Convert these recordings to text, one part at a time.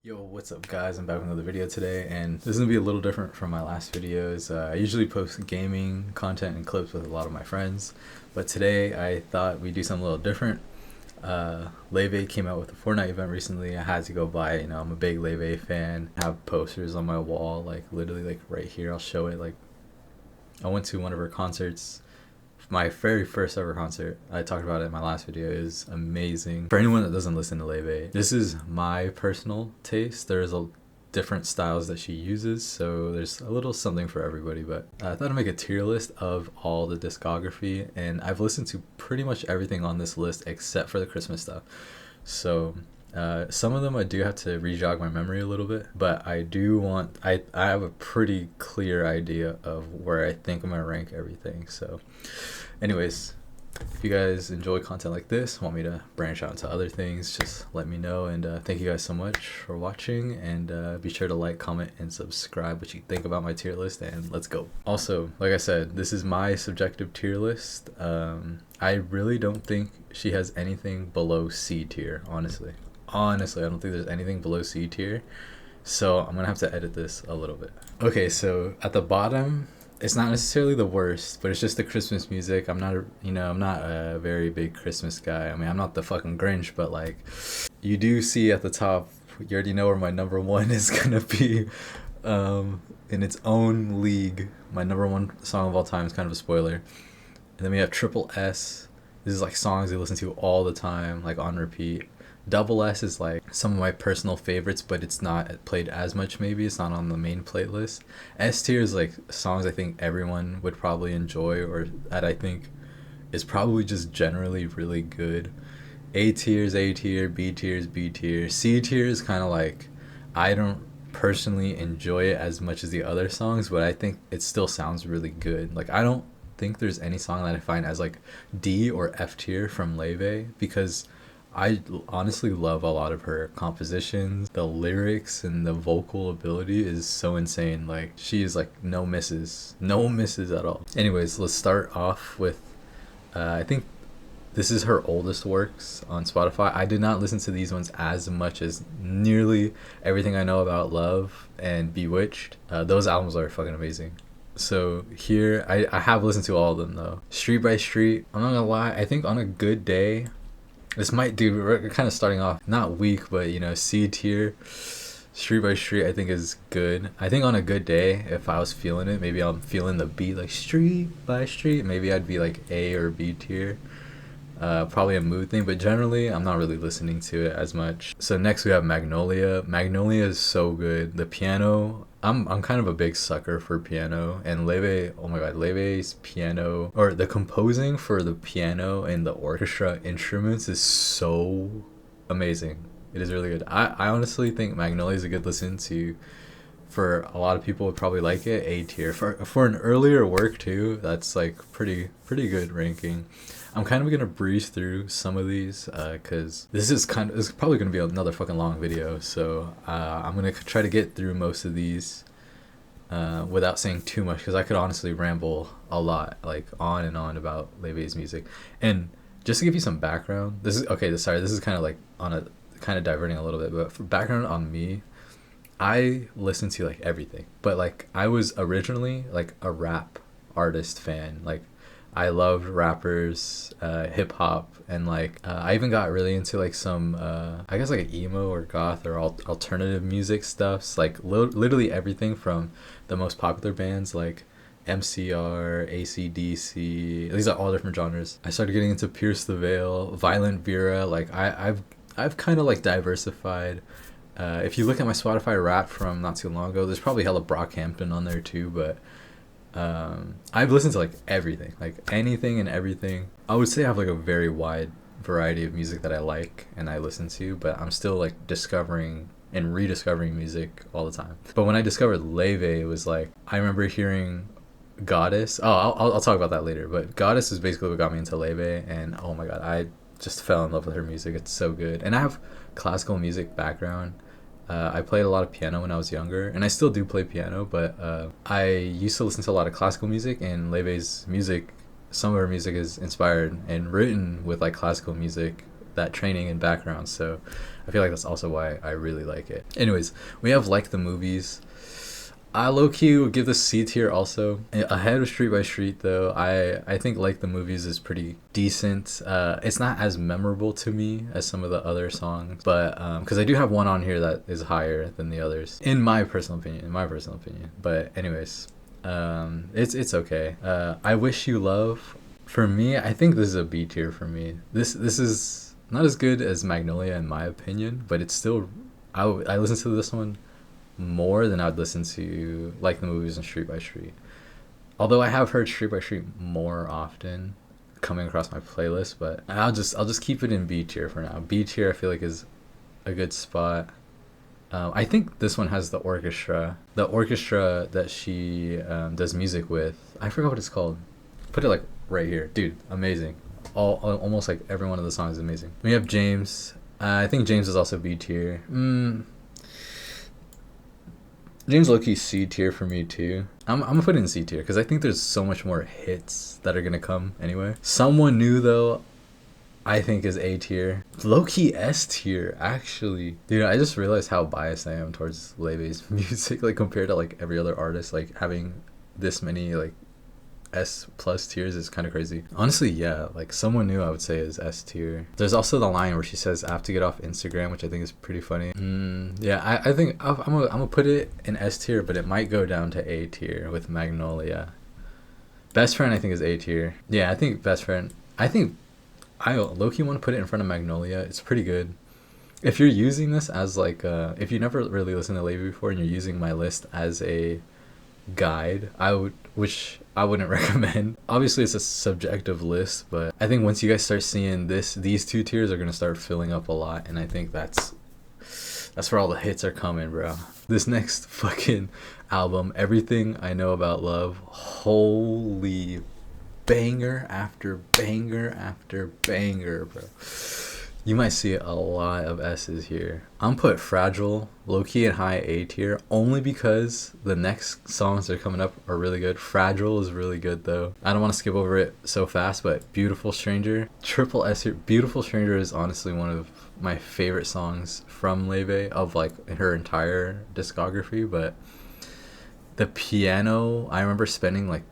Yo, what's up guys? I'm back with another video today, and this is gonna be a little different from my last videos. I usually post gaming content and clips with a lot of my friends, but today I thought we'd do something a little different. Laufey came out with a Fortnite event recently. I had to go buy it. I'm a big Laufey fan. I have posters on my wall, like literally like right here. I'll show it. Like I went to one of her concerts. My very first ever concert, I talked about it in my last video, is amazing. For anyone that doesn't listen to Laufey, this is my personal taste. There's a different styles that she uses, so there's a little something for everybody. But I thought I'd make a tier list of all the discography, and I've listened to pretty much everything on this list except for the Christmas stuff. So some of them I do have to re-jog my memory a little bit, but I have a pretty clear idea of where I think I'm gonna rank everything. So anyways, if you guys enjoy content like this, want me to branch out into other things, just let me know. And thank you guys so much for watching, and be sure to like, comment, and subscribe what you think about my tier list, and let's go. Also, like I said, this is my subjective tier list. I really don't think she has anything below C tier, honestly. I don't think there's anything below C tier, so I'm gonna have to edit this a little bit. Okay, so at the bottom, it's not necessarily the worst, but it's just the Christmas music. I'm not a very big Christmas guy. I mean, I'm not the fucking Grinch, but like, you do see at the top, you already know where my number one is gonna be, in its own league. My number one song of all time is kind of a spoiler. And then we have Triple S. This is like songs I listen to all the time, like on repeat. Double S is like some of my personal favorites, but it's not played as much. Maybe it's not on the main playlist. S tier is like songs I think everyone would probably enjoy, or that I think is probably just generally really good. A tier is A tier, B tier is B tier. C tier is kind of like, I don't personally enjoy it as much as the other songs, but I think it still sounds really good. Like, I don't think there's any song that I find as like D or F tier from Laufey, because I honestly love a lot of her compositions. The lyrics and the vocal ability is so insane. Like, she is like no misses at all. Anyways, let's start off with I think this is her oldest works on Spotify. I did not listen to these ones as much as nearly Everything I Know About Love and Bewitched. Those albums are fucking amazing. So here, I have listened to all of them though. Street by Street, I'm not gonna lie, I think on a good day, this might do, we're kind of starting off not weak, but C tier. Street by Street I think is good. I think on a good day, if I was feeling it, maybe I'm feeling the beat, like Street by Street, maybe I'd be like A or B tier. Probably a mood thing, but generally I'm not really listening to it as much. So next we have Magnolia. Magnolia is so good. The piano, I'm kind of a big sucker for piano, and Laufey, oh my god, Laufey's piano, or the composing for the piano and the orchestra instruments, is so amazing. It is really good. I honestly think Magnolia is a good listen to. For a lot of people would probably like it. A tier for an earlier work too. That's like pretty good ranking. I'm kind of gonna breeze through some of these because this is probably gonna be another fucking long video. So I'm gonna try to get through most of these without saying too much, because I could honestly ramble a lot, like on and on about Laufey's music. And just to give you some background, this is okay. Sorry, this is kind of like on a kind of diverting a little bit, but for background on me, I listen to like everything, but like I was originally like a rap artist fan. Like, I loved rappers, hip hop, and like I even got really into like some I guess like emo or goth or alternative music stuffs. Like literally everything from the most popular bands like MCR, AC/DC. These are all different genres. I started getting into Pierce the Veil, Violent Vera. Like I've kind of like diversified. If you look at my Spotify rap from not too long ago, there's probably hella Brockhampton on there too, but I've listened to like everything, like anything and everything. I would say I have like a very wide variety of music that I like and I listen to, but I'm still like discovering and rediscovering music all the time. But when I discovered Laufey, it was like, I remember hearing Goddess. Oh, I'll talk about that later, but Goddess is basically what got me into Laufey, and oh my god, I just fell in love with her music. It's so good. And I have classical music background. I played a lot of piano when I was younger, and I still do play piano, but I used to listen to a lot of classical music, and Laufey's music, some of her music is inspired and written with like classical music that training and background, so I feel like that's also why I really like it. Anyways, we have Like the Movies. I low-key would give this C tier also. Ahead of Street by Street though. I think Like the Movies is pretty decent. It's not as memorable to me as some of the other songs, but because I do have one on here that is higher than the others, in my personal opinion. But anyways, it's okay. I Wish You Love, for me, I think this is a B tier for me. This is not as good as Magnolia in my opinion, but it's still, I listen to this one more than I'd listen to Like the Movies and Street by Street. Although I have heard Street by Street more often coming across my playlist, but I'll just keep it in B tier for now. B tier I feel like is a good spot. I think this one has the orchestra that she does music with. I forgot what it's called. Put it like right here, dude. Amazing. Almost like every one of the songs is amazing. We have James. I think James is also B tier. James low-key C tier for me too. I'm gonna put it in C tier because I think there's so much more hits that are gonna come anyway. Someone New though, I think is A tier. Low-key S tier actually. Dude, I just realized how biased I am towards Laufey's music, like compared to like every other artist. Like having this many like S plus tiers is kind of crazy. Honestly, yeah, like Someone New I would say is S tier. There's also the line where she says I have to get off Instagram, which I think is pretty funny. Yeah, I think I'm gonna put it in S tier, but it might go down to A tier with Magnolia. Best Friend I think is A tier. Yeah, I think Best Friend, I think I low-key want to put it in front of Magnolia. It's pretty good. If you're using this as like if you never really listened to Laufey before and you're using my list as a guide, which I wouldn't recommend. Obviously it's a subjective list, but I think once you guys start seeing these two tiers are gonna start filling up a lot, and I think that's where all the hits are coming, bro. This next fucking album, Everything I Know About Love, holy banger after banger after banger, bro. You might see a lot of S's here. I'm put Fragile low-key and high A tier only because the next songs that are coming up are really good. Fragile is really good though. I don't want to skip over it so fast, but Beautiful Stranger, triple S here. Beautiful Stranger is honestly one of my favorite songs from Laufey of like her entire discography, but the piano, I remember spending like,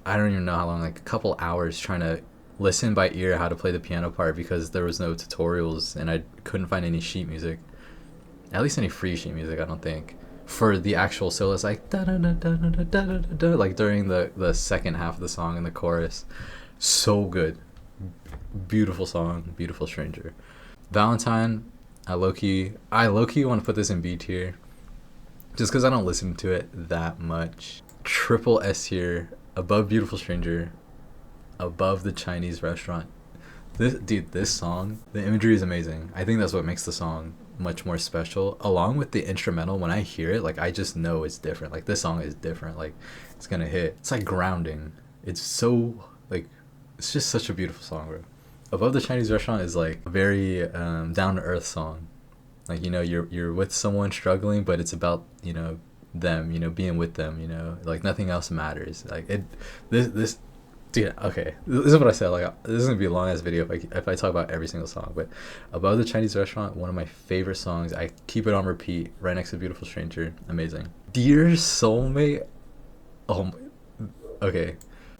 I don't even know how long, like a couple hours trying to listen by ear how to play the piano part because there was no tutorials and I couldn't find any sheet music, at least any free sheet music, I don't think, for the actual solos, like da da da da da da da da, like during the second half of the song and the chorus. So good. Beautiful song, Beautiful Stranger. Valentine, I low-key want to put this in B tier just because I don't listen to it that much. Triple S tier, above Beautiful Stranger, above The Chinese Restaurant. This song, the imagery is amazing. I think that's what makes the song much more special, along with the instrumental. When I hear it, like I just know it's different. Like this song is different, like it's gonna hit. It's like grounding. It's so like, it's just such a beautiful song, bro. Above The Chinese Restaurant is like a very down to earth song. Like, you know, you're with someone struggling, but it's about, you know, them, you know, being with them, you know, like nothing else matters. Like this dude, okay, this is what I said, like this is gonna be a long ass video if I talk about every single song, but Above The Chinese Restaurant, one of my favorite songs. I keep it on repeat right next to Beautiful Stranger. Amazing. Dear Soulmate, okay,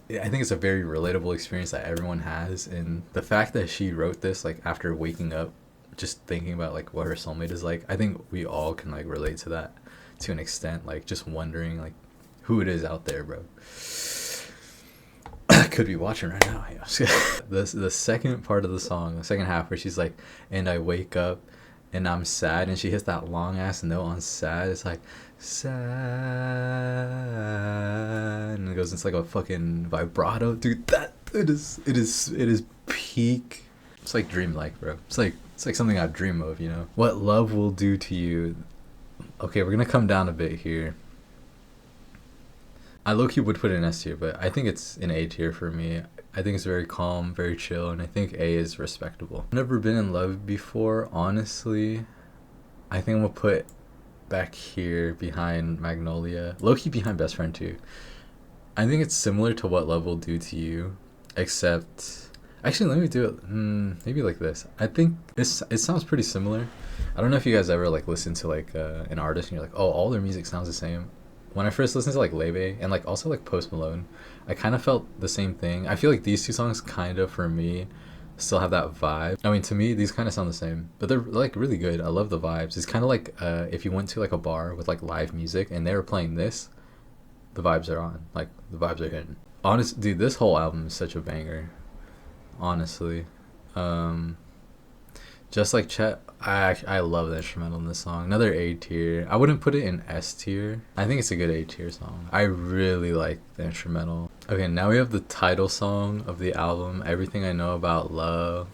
I think it's a very relatable experience that everyone has, and the fact that she wrote this like after waking up just thinking about like what her soulmate is like, I think we all can like relate to that to an extent, like just wondering like who it is out there, bro. Could be watching right now. The second part of the song, the second half, where she's like, and I wake up and I'm sad, and she hits that long ass note on sad. It's like sad, and it goes into like a fucking vibrato, dude. That it is peak. It's like dreamlike, bro. It's like something I dream of, you know. What Love Will Do to You. Okay, we're gonna come down a bit here. I low-key would put it in S tier, but I think it's in A tier for me. I think it's very calm, very chill, and I think A is respectable. I've never been in love before, honestly. I think I'm gonna put back here behind Magnolia. Low-key behind Best Friend too. I think it's similar to What Love Will Do to You, except Actually, let me do it. Maybe like this. I think it sounds pretty similar. I don't know if you guys ever like listen to like an artist and you're like, oh, all their music sounds the same. When I first listened to like Laufey and like also like Post Malone, I kind of felt the same thing. I feel like these two songs kind of for me still have that vibe. I mean, to me, these kind of sound the same, but they're like really good. I love the vibes. It's kind of like if you went to like a bar with like live music and they were playing this, the vibes are on. Like the vibes are hitting. Honest, dude, this whole album is such a banger. Honestly, just like Chet, I love the instrumental in this song. Another A tier. I wouldn't put it in S tier. I think it's a good A tier song. I really like the instrumental. Okay, now we have the title song of the album, Everything I Know About Love.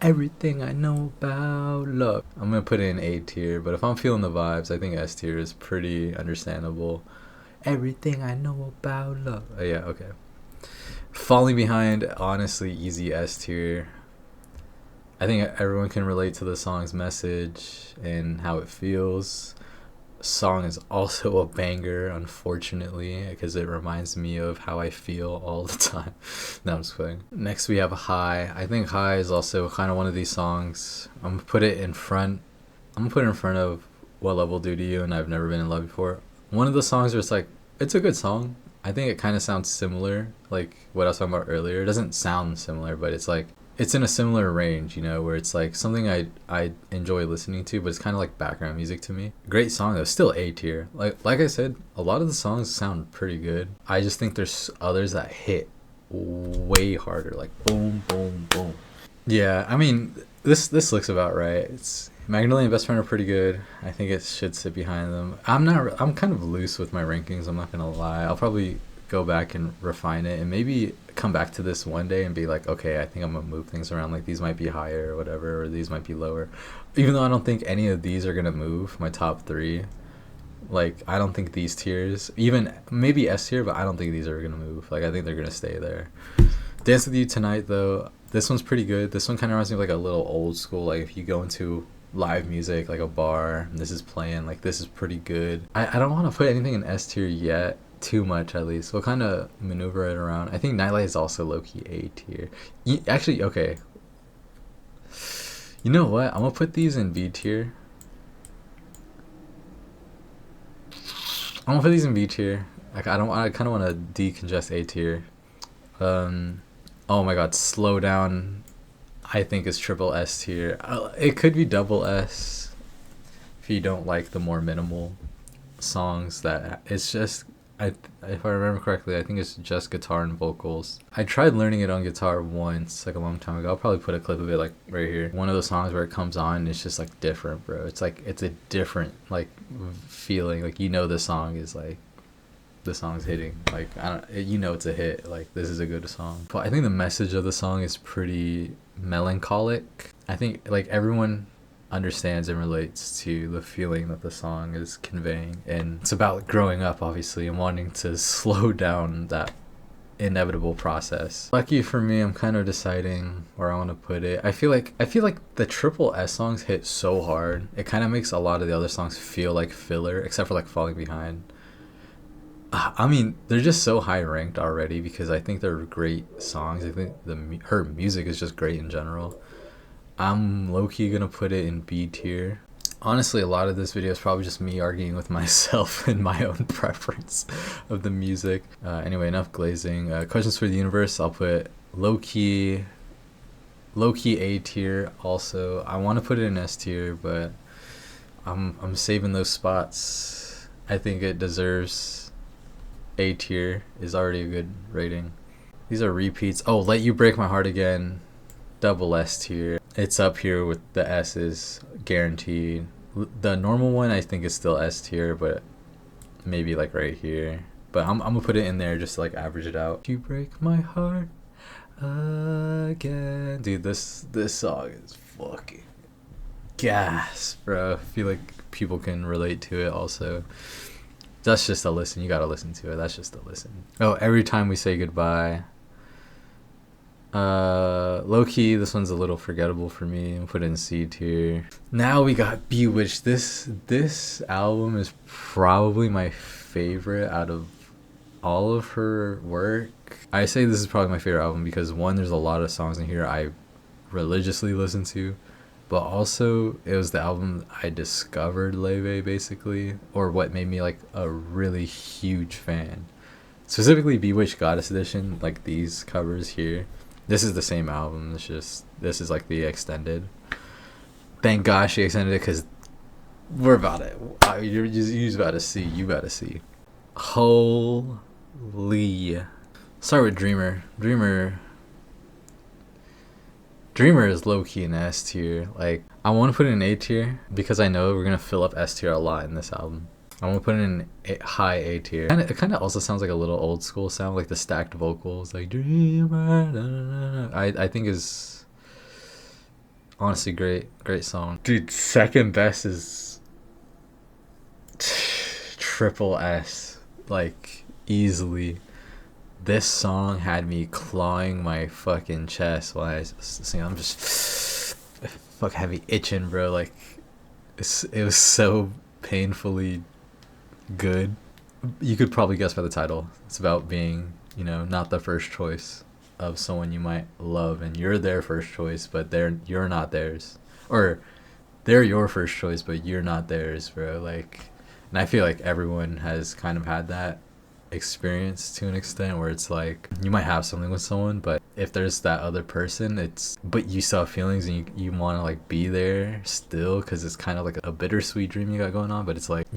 Everything I Know About Love. I'm gonna put it in A tier, but if I'm feeling the vibes, I think S tier is pretty understandable. Everything I Know About Love. Oh, yeah, okay. Falling Behind, honestly, easy S tier. I think everyone can relate to the song's message and how it feels. Song is also a banger, unfortunately, because it reminds me of how I feel all the time. No, I'm just kidding. Next we have High. I think High is also kind of one of these songs. I'm gonna put it in front of What Love Will Do to You and I've Never Been in Love Before. One of the songs where it's like, it's a good song. I think it kind of sounds similar, like what I was talking about earlier. It doesn't sound similar, but it's like, it's in a similar range, you know, where it's like something I enjoy listening to, but it's kind of like background music to me. Great song though, still A tier. Like I said, a lot of the songs sound pretty good. I just think there's others that hit way harder, like boom, boom, boom. Yeah, I mean, this looks about right. It's Magnolia and Best Friend are pretty good. I think it should sit behind them. I'm kind of loose with my rankings, I'm not gonna lie. I'll probably go back and refine it and maybe come back to this one day and be like, okay, I think I'm gonna move things around, like these might be higher or whatever, or these might be lower, even though I don't think any of these are gonna move my top three. Like I don't think these tiers, even maybe S tier, but I don't think these are gonna move. Like I think they're gonna stay there. Dance With You Tonight though, this one's pretty good. This one kind of reminds me of like a little old school, like if you go into live music like a bar and this is playing, like this is pretty good. I don't want to put anything in S tier yet, too much at least. We'll kind of maneuver it around. I think Nightlight is also low-key A tier. Actually, okay, you know what, I'm gonna put these in B tier. Like I kind of want to decongest A tier. Oh my god, Slow Down I think is triple S tier. It could be double S if you don't like the more minimal songs that it's just, if I remember correctly, I think it's just guitar and vocals. I tried learning it on guitar once, like a long time ago. I'll probably put a clip of it like right here. One of those songs where it comes on and it's just like different, bro. It's like, it's a different like feeling. Like, you know, the song is like, the song's hitting. Like, you know it's a hit. Like, this is a good song. But I think the message of the song is pretty melancholic. I think like everyone understands and relates to the feeling that the song is conveying, and it's about growing up obviously and wanting to slow down that inevitable process. Lucky for me, I'm kind of deciding where I want to put it. I feel like the triple S songs hit so hard, it kind of makes a lot of the other songs feel like filler, except for like Falling Behind. I mean, they're just so high ranked already because I think they're great songs. I think her music is just great in general. I'm low-key gonna put it in B tier. Honestly, a lot of this video is probably just me arguing with myself and my own preference of the music. Anyway, enough glazing. Questions for the Universe, I'll put low-key A tier also. I want to put it in S tier, but I'm saving those spots. I think it deserves A tier, is already a good rating. These are repeats. Oh, Let You Break My Heart Again, double S tier. It's up here with the S's, guaranteed. The normal one I think is still S tier, but maybe like right here. But I'm gonna put it in there just to like average it out. You break my heart again. Dude, this song is fucking gas, bro. I feel like people can relate to it also. That's just a listen. You gotta listen to it. That's just a listen. Oh, Every Time We Say Goodbye. Low key, this one's a little forgettable for me. I'll put it in C tier. Now we got Bewitched. This album is probably my favorite out of all of her work. I say this is probably my favorite album because one, there's a lot of songs in here I religiously listen to, but also it was the album I discovered Laufey basically, or what made me like a really huge fan. Specifically Bewitched Goddess Edition, like these covers here. This is the same album, it's just this is like the extended. Thank God she extended it because we're about it. You're just about to see. You about to see. Holy. Start with Dreamer. Dreamer is low key an S tier. Like, I want to put it in A tier because I know we're gonna fill up S tier a lot in this album. I want to put it in high A tier. And it kind of also sounds like a little old school sound, like the stacked vocals, like Dreamer. Da, da, da. I think is honestly great song. Dude, second best is triple S, like easily. This song had me clawing my fucking chest while I was singing. I'm just fuck heavy itching, bro. Like it was so painfully good. You could probably guess by the title. It's about being, not the first choice of someone you might love, and you're their first choice, but you're not theirs, or they're your first choice, but you're not theirs, bro. Like, and I feel like everyone has kind of had that experience to an extent where it's like you might have something with someone, but if there's that other person, but you still have feelings and you want to like be there still because it's kind of like a bittersweet dream you got going on, but it's like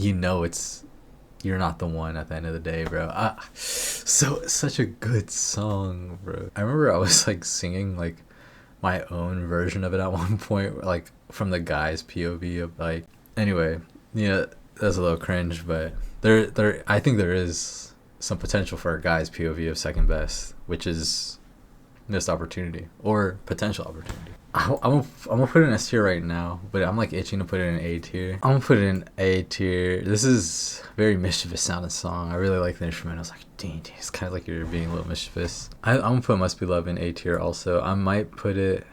you're not the one at the end of the day, bro. So such a good song, bro. I remember I was like singing like my own version of it at one point, like from the guy's POV of like, anyway, that's a little cringe, but I think there is some potential for a guy's POV of second best, which is missed opportunity or potential opportunity. I'm gonna put it in S tier right now, but I'm like itching to put it in A tier. I'm gonna put it in A tier. This is a very mischievous sounding song. I really like the instrument. I was like, dang, it's kind of like you're being a little mischievous. I'm gonna put Must Be Love in A tier also. I might put it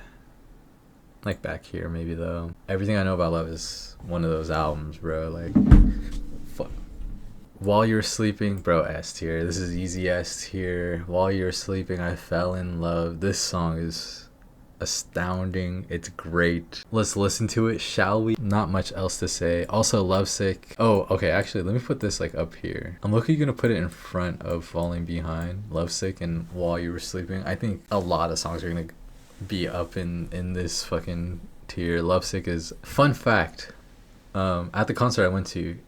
like back here maybe though. Everything I Know About Love is one of those albums, bro. Like, fuck. While You're Sleeping, bro, S tier. This is easy S tier. While You're Sleeping, I Fell in Love. This song is astounding. It's great. Let's listen to it, shall we? Not much else to say. Also, Lovesick. Oh, okay, actually, let me put this like up here. I'm looking gonna put it in front of Falling Behind, Lovesick, and While You Were Sleeping. I think a lot of songs are gonna be up in this fucking tier. Lovesick is, fun fact, at the concert I went to,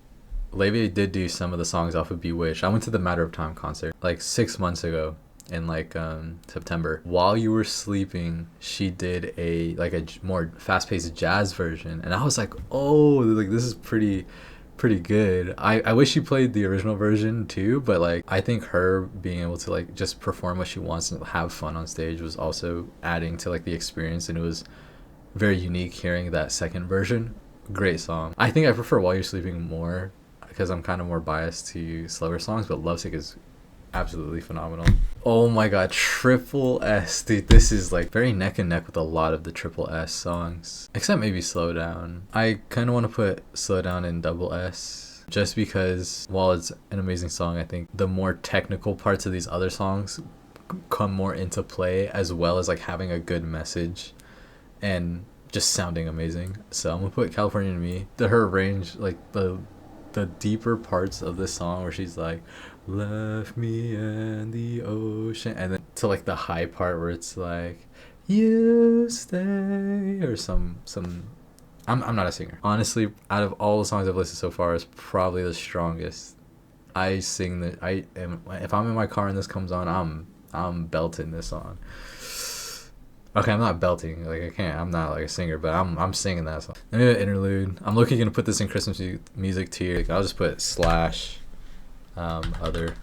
Laufey did do some of the songs off of Bewitched. I went to the Matter of Time concert like 6 months ago in like September. While You Were Sleeping, she did a more fast-paced jazz version, and I was like, oh, like this is pretty good. I wish she played the original version too, but like I think her being able to like just perform what she wants and have fun on stage was also adding to like the experience, and it was very unique hearing that second version. Great song. I think I prefer While You're Sleeping more because I'm kind of more biased to slower songs, but Lovesick is absolutely phenomenal. Oh my god, triple S, dude. This is like very neck and neck with a lot of the triple S songs, except maybe Slow Down. I kind of want to put Slow Down in double S just because while it's an amazing song, I think the more technical parts of these other songs come more into play, as well as like having a good message and just sounding amazing. So I'm gonna put California to Me. Her range, like the deeper parts of this song where she's like, left me in the ocean, and then to like the high part where it's like, you stay, or some I'm not a singer. Honestly, out of all the songs I've listened so far, it's probably the strongest. If I'm in my car and this comes on, I'm belting this song. Okay, I'm not belting, like I can't, I'm not like a singer, but I'm singing that song. Then we have Interlude. I'm looking to put this in Christmas music tier. I'll just put slash other.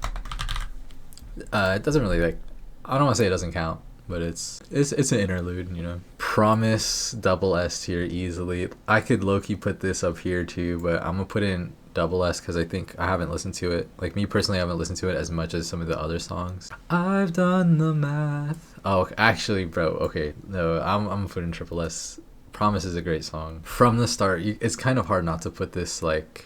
It doesn't really like, I don't want to say it doesn't count, but it's an interlude, Promise, double S tier easily. I could low-key put this up here too, but I'm gonna put it in double S because I think I haven't listened to it, like me personally, I haven't listened to it as much as some of the other songs. I've done the math. Oh, actually, bro, okay, no, I'm gonna put in triple S. Promise is a great song. From the start, it's kind of hard not to put this like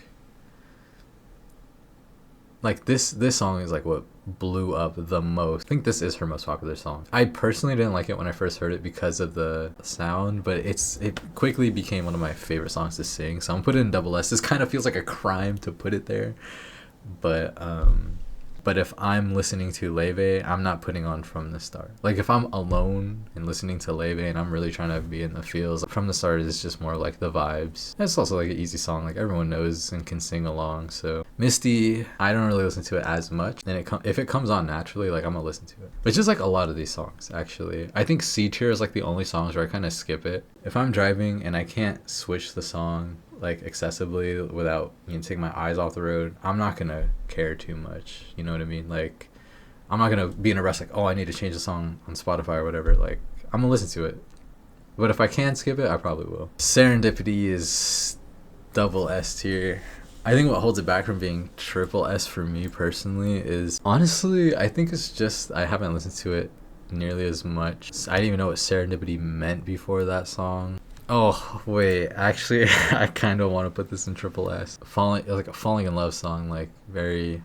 this song is like what blew up the most. I think this is her most popular song. I personally didn't like it when I first heard it because of the sound, but it quickly became one of my favorite songs to sing. So I'm putting it in double S. This kind of feels like a crime to put it there, but if I'm listening to Laufey, I'm not putting on From the Start. Like if I'm alone and listening to Laufey and I'm really trying to be in the feels, From the Start is just more like the vibes. It's also like an easy song, like everyone knows and can sing along. So Misty, I don't really listen to it as much. And if it comes on naturally, like I'm gonna listen to it. But it's just like a lot of these songs, actually. I think C Tier is like the only songs where I kind of skip it. If I'm driving and I can't switch the song like accessibly without taking my eyes off the road, I'm not gonna care too much, you know what I mean? Like I'm not gonna be in a rush like, oh, I need to change the song on Spotify or whatever. Like I'm gonna listen to it, but if I can skip it, I probably will. Serendipity is double S tier. I think what holds it back from being triple S for me personally is honestly, I think it's just I haven't listened to it nearly as much. I didn't even know what serendipity meant before that song. Oh wait, actually, I kind of want to put this in triple S. Like a falling in love song, like very.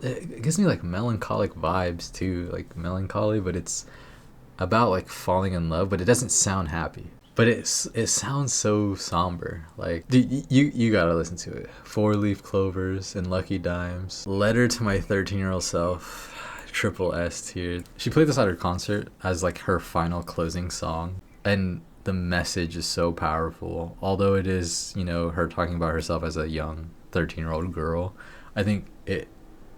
It gives me like melancholic vibes too, like melancholy, but it's about like falling in love, but it doesn't sound happy. But it sounds so somber. Like, dude, you gotta listen to it. 4-Leaf Clovers and Lucky Dimes. Letter to My 13-Year-Old Self, triple S tier. She played this at her concert as like her final closing song, and the message is so powerful. Although it is, her talking about herself as a young 13-year-old girl, I think it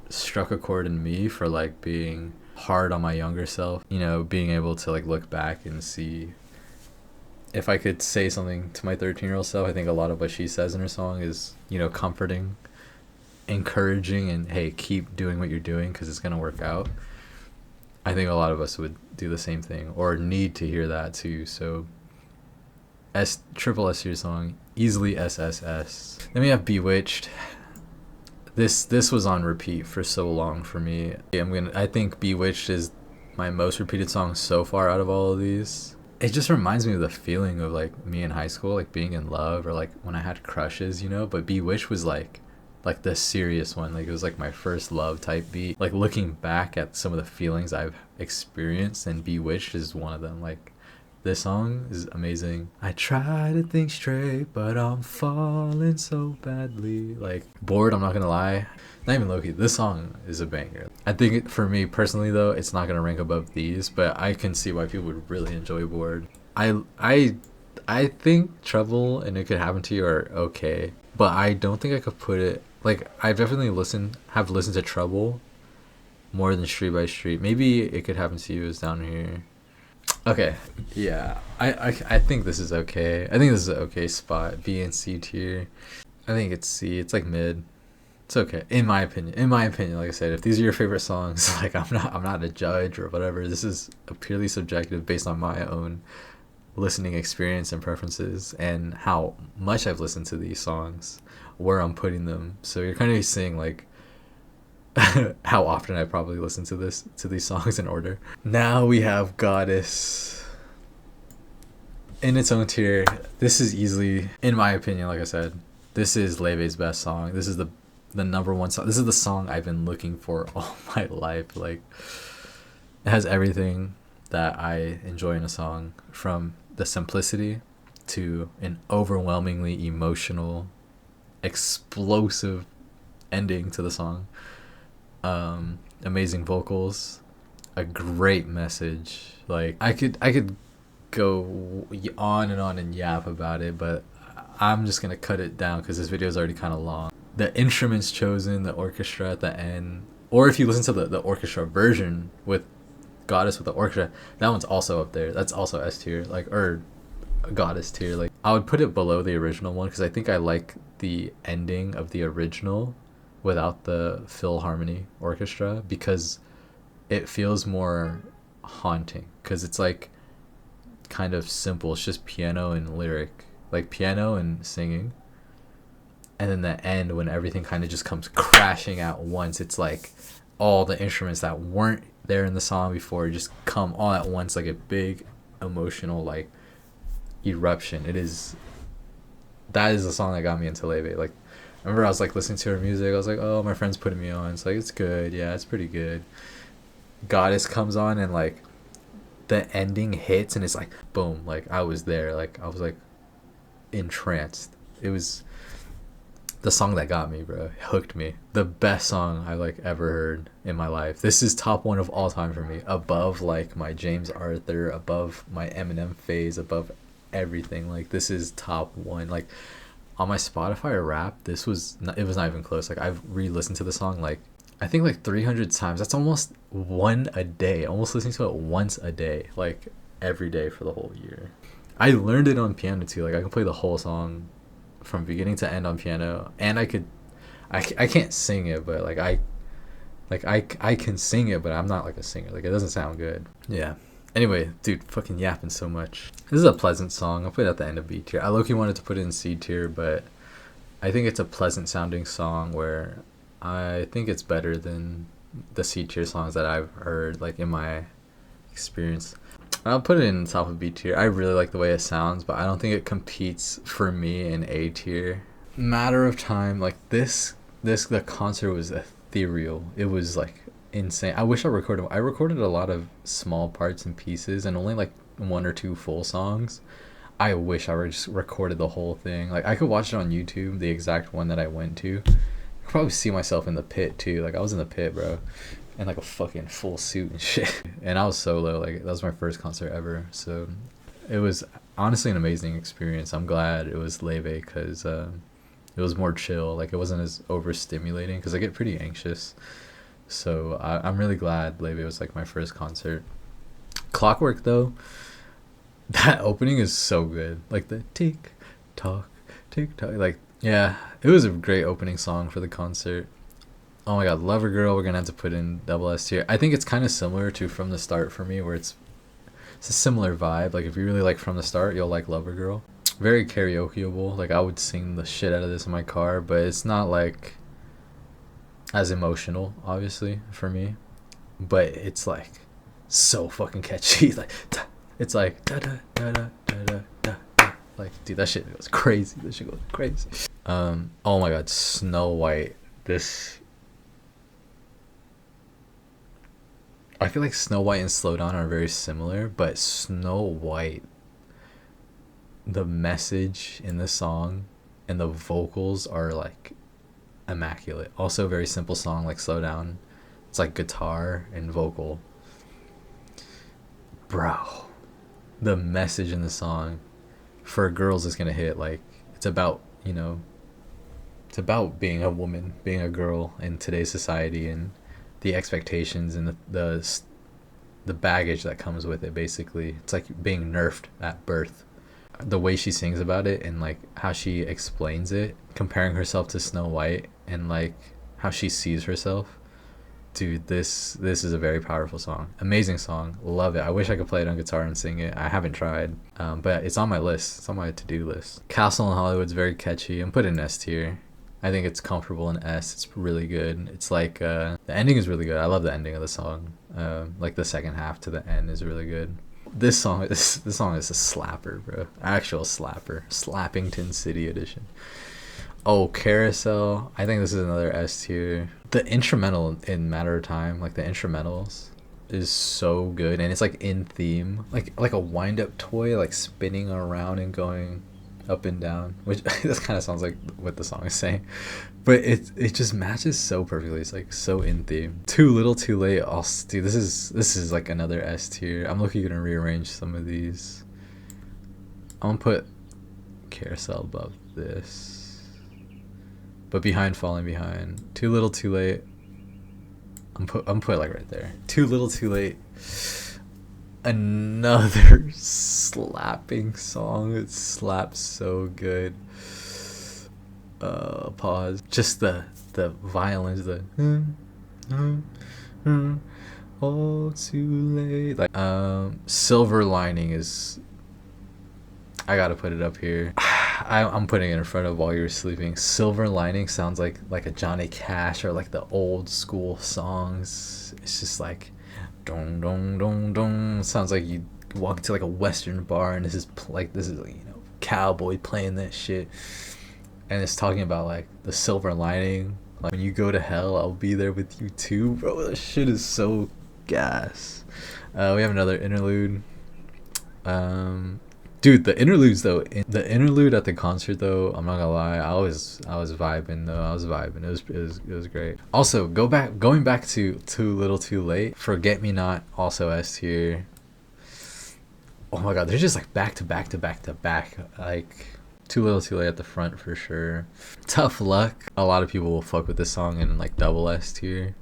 struck a chord in me for like being hard on my younger self, being able to like look back and see if I could say something to my 13-year-old self. I think a lot of what she says in her song is, comforting, encouraging, and hey, keep doing what you're doing because it's going to work out. I think a lot of us would do the same thing or need to hear that too. So triple S tier song, easily SSS. Then we have Bewitched. This was on repeat for so long for me. I think Bewitched is my most repeated song so far out of all of these. It just reminds me of the feeling of like me in high school, like being in love or like when I had crushes, but Bewitched was like the serious one. Like it was like my first love type beat. Like looking back at some of the feelings I've experienced, and Bewitched is one of them. Like this song is amazing. I try to think straight, but I'm falling so badly. Like Bored, I'm not gonna lie, not even low-key, this song is a banger. I think for me personally though, it's not gonna rank above these, but I can see why people would really enjoy Bored. I think Trouble and It Could Happen to You are okay, but I don't think I could put it, like I've definitely listened to Trouble more than Street by Street. Maybe It Could Happen to You is down here. Okay, yeah, I think this is okay. I think this is an okay spot. B and C tier. I think it's C. It's like mid. It's okay in my opinion. Like I said, if these are your favorite songs, like I'm not a judge or whatever. This is a purely subjective based on my own listening experience and preferences and how much I've listened to these songs, where I'm putting them. So you're kind of seeing like how often I probably listen to these songs in order. Now we have Goddess in its own tier. This is easily, in my opinion, like I said, this is Laufey's best song. This is the number one song. This is the song I've been looking for all my life. Like it has everything that I enjoy in a song, from the simplicity to an overwhelmingly emotional, explosive ending to the song. Amazing vocals, a great message. Like I could go on and yap about it, but I'm just gonna cut it down because this video is already kind of long. The instruments chosen, the orchestra at the end, or if you listen to the orchestra version with Goddess with the orchestra, that one's also up there. That's also S tier, like, or Goddess tier. Like I would put it below the original one because I think I like the ending of the original without the Philharmony orchestra because it feels more haunting, because it's like kind of simple. It's just piano and lyric, like piano and singing, and then the end when everything kind of just comes crashing at once. It's like all the instruments that weren't there in the song before just come all at once, like a big emotional like eruption. That is the song that got me into Laufey. Like I remember I was like listening to her music. I was like, oh, my friend's putting me on. It's like, it's good. Yeah, it's pretty good. Goddess comes on and like the ending hits and it's like boom. Like I was there. Like I was like entranced. It was the song that got me, bro. It hooked me. The best song I like ever heard in my life. This is top one of all time for me. Above like my James Arthur, above my Eminem phase, above everything. Like this is top one. Like on my Spotify rap, this was not, it was not even close. Like I've re-listened to the song like I think like 300 times. That's almost one a day. Almost listening to it once a day, like every day for the whole year. I learned it on piano too. Like I can play the whole song from beginning to end on piano, and I can't sing it, but I can sing it, but I'm not like a singer. Like it doesn't sound good. Yeah. Anyway, dude, fucking yapping so much. This is a pleasant song. I'll put it at the end of B tier. I low-key wanted to put it in C tier, but I think it's a pleasant sounding song where I think it's better than the C tier songs that I've heard, like in my experience. I'll put it in top of B tier. I really like the way it sounds, but I don't think it competes for me in A tier. Matter of Time, like the concert was ethereal. It was like insane. I wish I recorded a lot of small parts and pieces and only like one or two full songs. I wish I just recorded the whole thing. Like I could watch it on YouTube, the exact one that I went to. I could probably see myself in the pit too. Like I was in the pit, bro, in like a fucking full suit and shit. And I was solo. Like that was my first concert ever. So it was honestly an amazing experience. I'm glad it was Laufey because it was more chill. Like it wasn't as overstimulating because I get pretty anxious. So I'm really glad Laufey was like my first concert. Clockwork though, that opening is so good. Like the tick tock, like yeah, it was a great opening song for the concert. Oh my god, Lover Girl, we're gonna have to put in double S tier. I think it's kind of similar to From the Start for me, where it's a similar vibe. Like if you really like From the Start, you'll like Lover Girl. Very karaokeable. Like I would sing the shit out of this in my car, but it's not like as emotional, obviously, for me. But it's like so fucking catchy. Like it's like da da da da da da da. Like dude, that shit goes crazy. That shit goes crazy. Oh my god, Snow White. This, I feel like Snow White and Slow Down are very similar, but Snow White, the message in the song and the vocals are like immaculate. Also very simple song like Slow Down. It's like guitar and vocal. Bro, the message in the song for girls is gonna hit. Like it's about, you know, it's about being a woman, being a girl in today's society and the expectations and the baggage that comes with it. Basically it's like being nerfed at birth. The way she sings about it and like how she explains it, comparing herself to Snow White and like how she sees herself, dude, this is a very powerful song. Amazing song, love it. I wish I could play it on guitar and sing it. I haven't tried, but it's on my list. It's on my to-do list. Castle in Hollywood's very catchy. I'm putting S tier. I think it's comfortable in S. It's really good. It's like the ending is really good. I love the ending of the song. Like the second half to the end is really good. This song is a slapper, bro. Actual slapper. Slappington City edition. Oh, Carousel. I think this is another S tier. The instrumental in Matter of Time, like the instrumentals, is so good, and it's like in theme, like a wind up toy, like spinning around and going up and down, which this kind of sounds like what the song is saying, but it just matches so perfectly. It's like so in theme. Too Little Too Late. Oh dude, this is like another S tier. I'm looking gonna rearrange some of these. I'm gonna put Carousel above this, but behind Falling Behind. Too Little Too Late, I'm put like right there. Too Little Too Late, another slapping song. It slaps so good. Pause. Just the violins, the all too late. Like Silver Lining is, I gotta put it up here. I'm putting it in front of While You're Sleeping. Silver Lining sounds like a Johnny Cash or like the old school songs. It's just like dong dong dong dong. Sounds like you walk into like a western bar and this is you know, cowboy playing that shit. and it's talking about like the silver lining. Like when you go to hell, I'll be there with you too, bro. That shit is so gas. We have another interlude. Dude, the interludes though, the interlude at the concert though, I'm not gonna lie, I was vibing though. I was vibing. It was great. Also, going back to Too Little Too Late. Forget Me Not, also S tier. Oh my god, they're just like back to back to back to back. Like Too Little Too Late at the front for sure. Tough Luck. A lot of people will fuck with this song in like double S tier.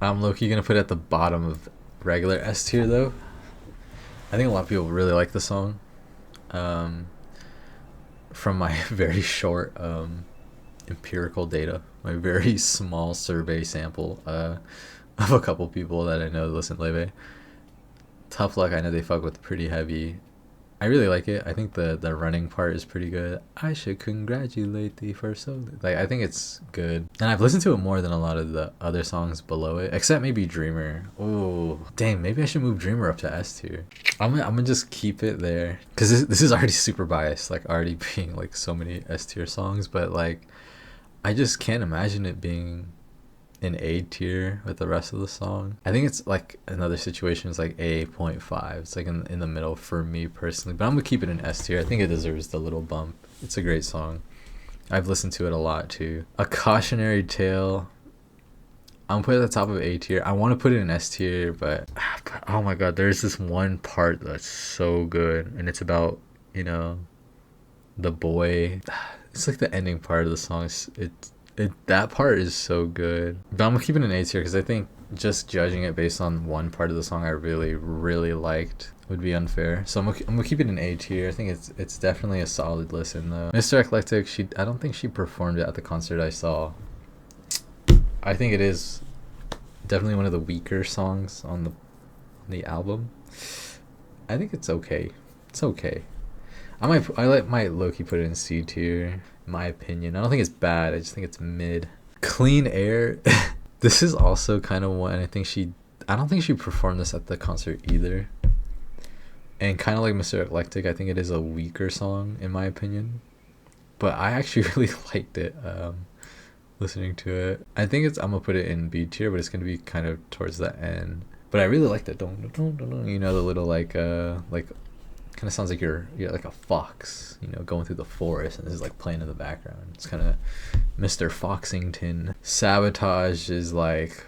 I'm low-key gonna put it at the bottom of regular S tier though. I think a lot of people really like the song. From my very short empirical data, my very small survey sample of a couple people that I know that listen to Laufey. Tough Luck, I know they fuck with pretty heavy. I really like it. I think the running part is pretty good. I should congratulate thee for so, like, I think it's good, and I've listened to it more than a lot of the other songs below it, except maybe Dreamer. Oh damn, maybe I should move Dreamer up to S tier. I'm gonna just keep it there because this is already super biased, like already being like so many S tier songs, but like I just can't imagine it being in A tier with the rest of the song. I think it's like another situation. It's like A.5. It's like in the middle for me personally, but I'm gonna keep it in S tier. I think it deserves the little bump. It's a great song. I've listened to it a lot too. A Cautionary Tale, I'm gonna put it at the top of A tier. I want to put it in S tier, but oh my god, there's this one part that's so good, and it's about, you know, the boy. It's like the ending part of the song. That part is so good. But I'm gonna keep it in A tier because I think just judging it based on one part of the song I really, really liked would be unfair. So I'm gonna keep it in A tier. I think it's definitely a solid listen though. Mr. Eclectic, I don't think she performed it at the concert I saw. I think it is definitely one of the weaker songs on the album. I think it's okay. It's okay. I might low-key put it in C tier, in my opinion. I don't think it's bad. I just think it's mid. Clean Air. This is also kind of one I don't think she performed this at the concert either. And kind of like Mr. Eclectic, I think it is a weaker song in my opinion. But I actually really liked it. Listening to it, I think I'm gonna put it in B tier, but it's gonna be kind of towards the end. But I really like that. You know, the little like kind of sounds like you're like a fox, you know, going through the forest, and this is like playing in the background. It's kind of Mr. Foxington. Sabotage is like,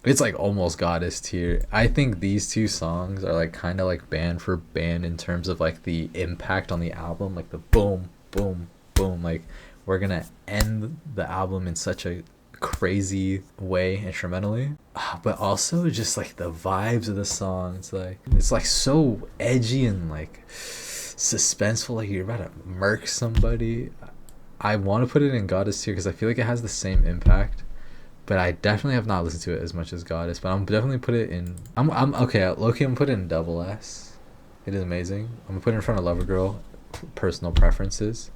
it's like almost goddess tier. I think these two songs are like kind of like band for band in terms of like the impact on the album, like the boom boom boom, like we're gonna end the album in such a crazy way instrumentally, but also just like the vibes of the song. It's like so edgy and like suspenseful, like you're about to murk somebody. I want to put it in Goddess tier because I feel like it has the same impact, but I definitely have not listened to it as much as Goddess. But I'm definitely put it in. I'm okay. Low-key, I'm put it in double S. It is amazing. I'm gonna put it in front of Lover Girl. Personal preferences.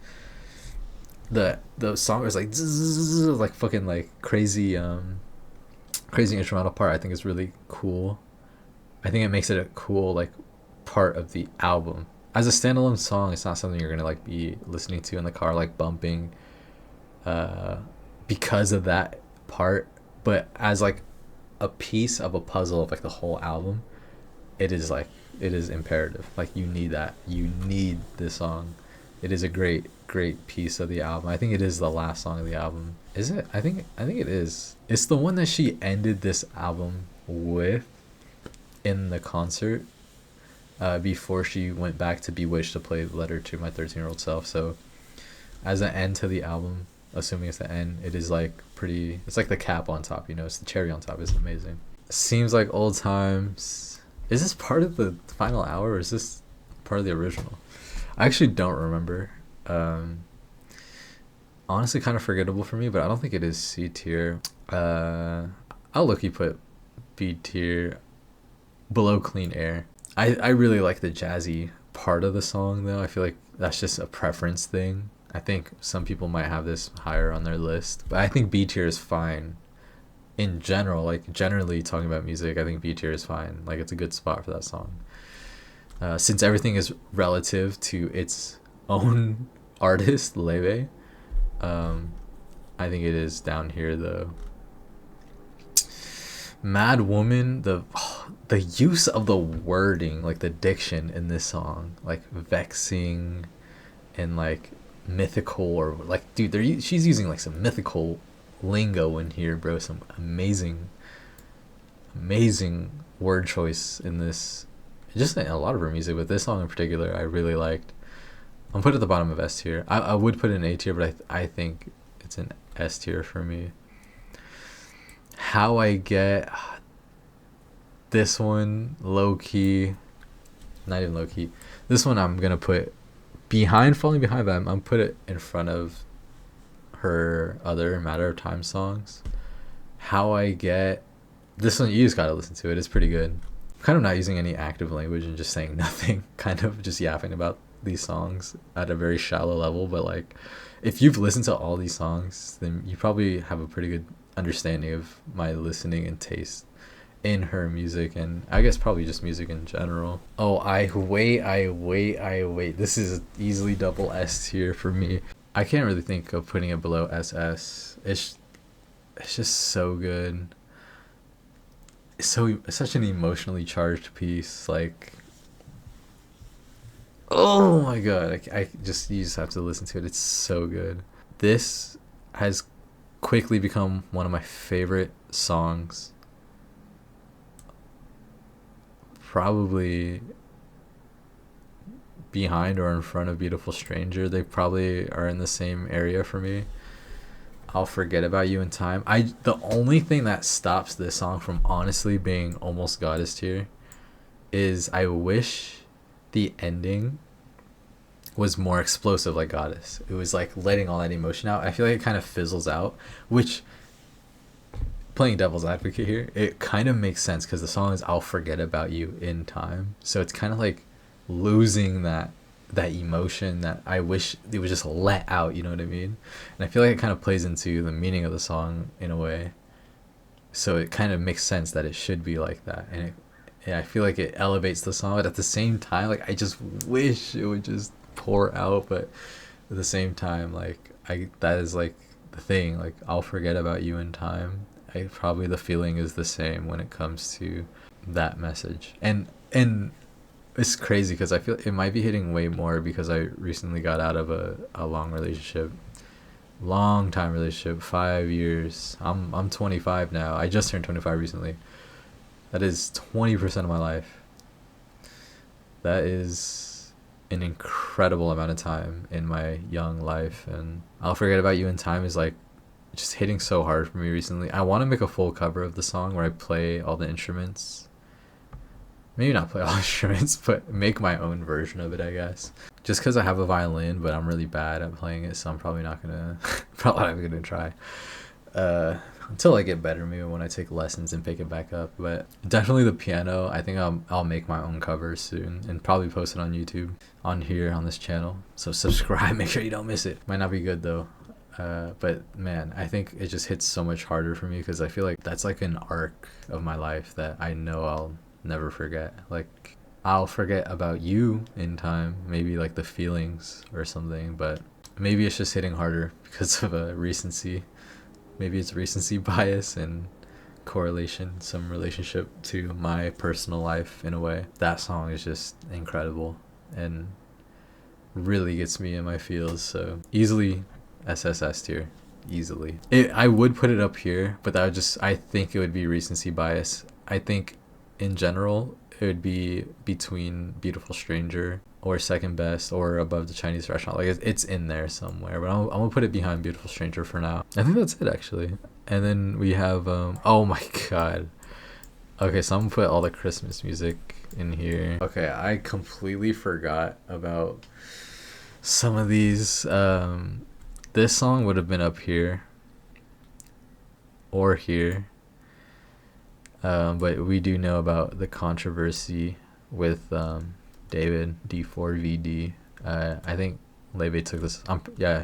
The song is like zzz, like fucking like crazy instrumental part. I think is really cool. I think it makes it a cool like part of the album. As a standalone song, it's not something you're gonna like be listening to in the car like bumping because of that part. But as like a piece of a puzzle of like the whole album, it is imperative. Like you need this song. It is a great piece of the album. I think it is the last song of the album. Is it? I think it is. It's the one that she ended this album with in the concert before she went back to Bewitched to play Letter to My 13-Year-Old Self. So as an end to the album, assuming it's the end, it is like pretty, it's like the cap on top, you know, it's the cherry on top. It's amazing. Seems Like Old Times. Is this part of the final hour or is this part of the original? I actually don't remember. Honestly kind of forgettable for me, but I don't think it is C tier. I'll low-key put B tier below Clean Air. I really like the jazzy part of the song though. I feel like that's just a preference thing. I think some people might have this higher on their list, but I think B tier is fine in general. Like generally talking about music, I think B tier is fine. Like it's a good spot for that song. Since everything is relative to its own artist, Laufey. I think it is down here though. Mad Woman, the use of the wording, like the diction in this song, like vexing and like mythical, or like, dude, she's using like some mythical lingo in here, bro. Some amazing word choice in this. Just in a lot of her music, but this song in particular, I really liked. I'm put at the bottom of S tier. I would put it in A tier, but I think it's an S tier for me. How I Get, this one, low key, not even low key. This one I'm gonna put behind Falling Behind, but I'm put it in front of her other Matter of Time songs. How I Get, this one, you just gotta listen to it. It's pretty good. I'm kind of not using any active language and just saying nothing, kind of just yapping about these songs at a very shallow level, but like, if you've listened to all these songs, then you probably have a pretty good understanding of my listening and taste in her music, and I guess probably just music in general. Oh, I wait. This is easily double S tier for me. I can't really think of putting it below SS. It's just so good. It's such an emotionally charged piece. Like, oh my god, you just have to listen to it. It's so good. This has quickly become one of my favorite songs. Probably behind or in front of Beautiful Stranger. They probably are in the same area for me. I'll Forget About You in Time. The only thing that stops this song from honestly being almost goddess tier is I wish the ending was more explosive like Goddess. It was like letting all that emotion out. I feel like it kind of fizzles out, which, playing devil's advocate here, it kind of makes sense because the song is I'll Forget About You in Time. So it's kind of like losing that emotion that I wish it would just let out, you know what I mean? And I feel like it kind of plays into the meaning of the song in a way. So it kind of makes sense that it should be like that. And I feel like it elevates the song, but at the same time, like, I just wish it would just pour out. But at the same time, like, that is like the thing, like, I'll Forget About You in Time. Probably the feeling is the same when it comes to that message. And it's crazy because I feel it might be hitting way more because I recently got out of a long time relationship, 5 years. I'm 25 now. I just turned 25 recently. That is 20% of my life. That is an incredible amount of time in my young life, and I'll Forget About You in Time is like just hitting so hard for me recently. I want to make a full cover of the song where I play all the instruments. Maybe not play all the instruments, but make my own version of it, I guess. Just because I have a violin, but I'm really bad at playing it, so I'm probably not gonna try. Until I get better, maybe when I take lessons and pick it back up. But definitely the piano. I think I'll make my own cover soon and probably post it on YouTube, on here, on this channel. So subscribe, make sure you don't miss it. Might not be good though. But man, I think it just hits so much harder for me because I feel like that's like an arc of my life that I know I'll never forget. Like, I'll Forget About You in Time, maybe like the feelings or something, but maybe it's just hitting harder because of a recency. Maybe it's recency bias and correlation, some relationship to my personal life in a way. That song is just incredible and really gets me in my feels. So easily SSS tier, easily. I would put it up here, but that would just, I think it would be recency bias. I think in general it would be between Beautiful Stranger or second best or above the Chinese Restaurant. Like, it's in there somewhere, but I'm gonna put it behind Beautiful Stranger for now. I think that's it actually. And then we have oh my god, okay, so I'm gonna put all the Christmas music in here. Okay, I completely forgot about some of these. This song would have been up here or here, but we do know about the controversy with David D4VD. I think Laufey took this.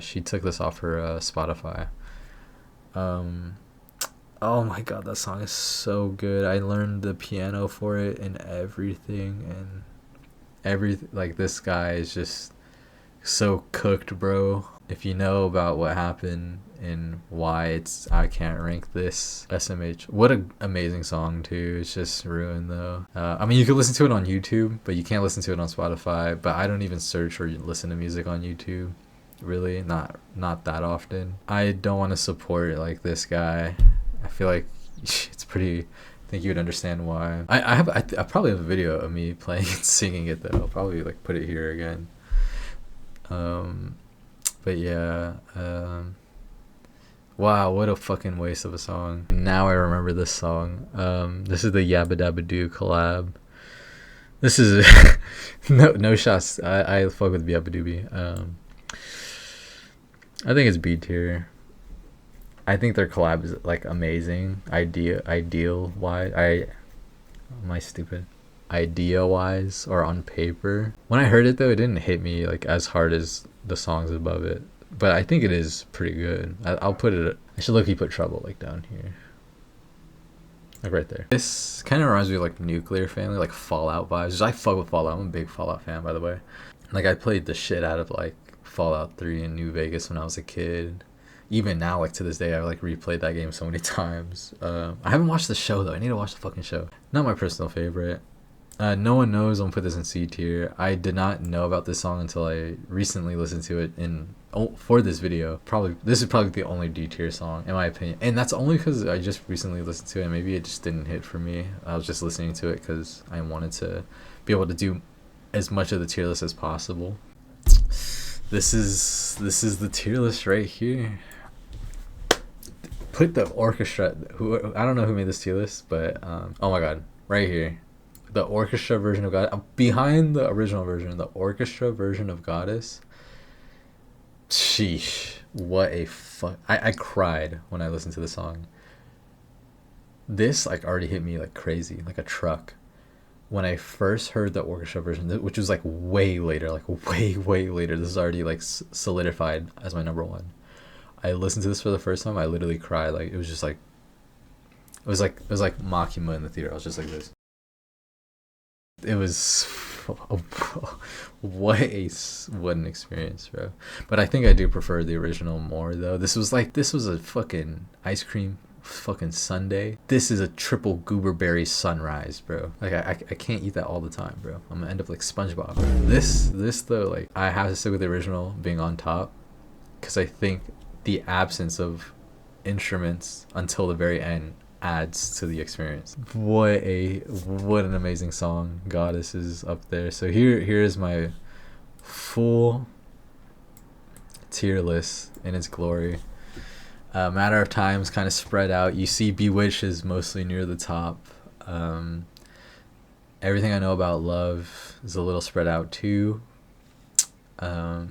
She took this off her Spotify. Oh my god, that song is so good. I learned the piano for it and everything, and like, this guy is just so cooked, bro. If you know about what happened and why I can't rank this, SMH. What an amazing song too. It's just ruined though. I mean, you can listen to it on YouTube, but you can't listen to it on Spotify. But I don't even search or listen to music on YouTube. Really, not that often. I don't want to support like this guy. I feel like it's pretty. I think you would understand why. I probably have a video of me playing and singing it though. I'll probably like put it here again. But yeah, wow, what a fucking waste of a song. Now I remember this song. This is the Yabba Dabba Doo collab. This is no shots. I fuck with Yabba Doobie. I think it's B tier. I think their collab is like amazing. Ideal wise, am I stupid? Idea wise or on paper. When I heard it though, it didn't hit me like as hard as the songs above it. But I think it is pretty good. I'll put it. I should look. Put Trouble like down here, like right there. This kind of reminds me of like Nuclear Family, like Fallout vibes. I fuck with Fallout. I'm a big Fallout fan, by the way. Like I played the shit out of like Fallout 3 in New Vegas when I was a kid. Even now, like to this day, I've like replayed that game so many times. I haven't watched the show though. I need to watch the fucking show. Not my personal favorite. No One Knows. I'm gonna put this in C tier. I did not know about this song until I recently listened to it for this video. This is probably the only D tier song in my opinion, and that's only because I just recently listened to it. And maybe it just didn't hit for me. I was just listening to it because I wanted to be able to do as much of the tier list as possible. This is the tier list right here. Put the orchestra. I don't know who made this tier list, but oh my god, right here. The orchestra version of Goddess, behind the original version, the orchestra version of Goddess. Sheesh, what a fuck! I cried when I listened to the song. This like already hit me like crazy, like a truck. When I first heard the orchestra version, which was like way later, way later. This is already like solidified as my number one. I listened to this for the first time. I literally cried. Like it was just like, it was like Makima in the theater. I was just like this. It was what an experience, bro. But I think I do prefer the original more though. This was a fucking ice cream fucking sundae. This is a triple gooberberry sunrise, bro. Like I can't eat that all the time, bro. I'm gonna end up like SpongeBob, bro. This though, like I have to stick with the original being on top, because I think the absence of instruments until the very end adds to the experience. What an amazing song. Goddess is up there. So here is my full tier list in its glory. Matter of Time's kind of spread out. You see Bewitched is mostly near the top. Everything I Know About Love is a little spread out too. Her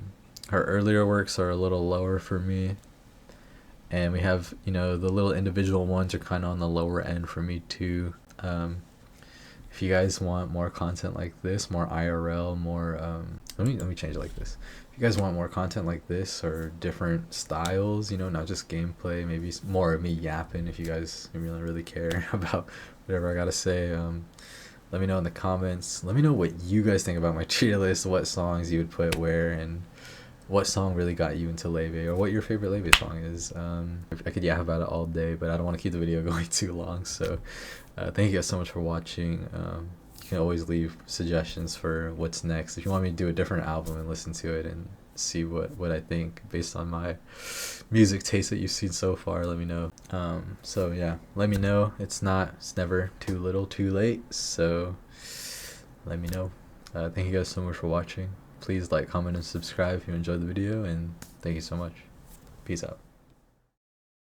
earlier works are a little lower for me. And we have, you know, the little individual ones are kind of on the lower end for me too. If you guys want more content like this, more IRL, more let me change it like this. If you guys want more content like this or different styles, you know, not just gameplay, maybe more of me yapping. If you guys really care about whatever I gotta say, let me know in the comments. Let me know what you guys think about my tier list, what songs you would put where, and what song really got you into Laufey, or what your favorite Laufey song is. I could yap about it all day, but I don't want to keep the video going too long. So thank you guys so much for watching. You can always leave suggestions for what's next. If you want me to do a different album and listen to it and see what I think based on my music taste that you've seen so far, let me know. So yeah, let me know. It's never too little too late, so let me know. Thank you guys so much for watching. Please like, comment, and subscribe if you enjoyed the video, and thank you so much. Peace out.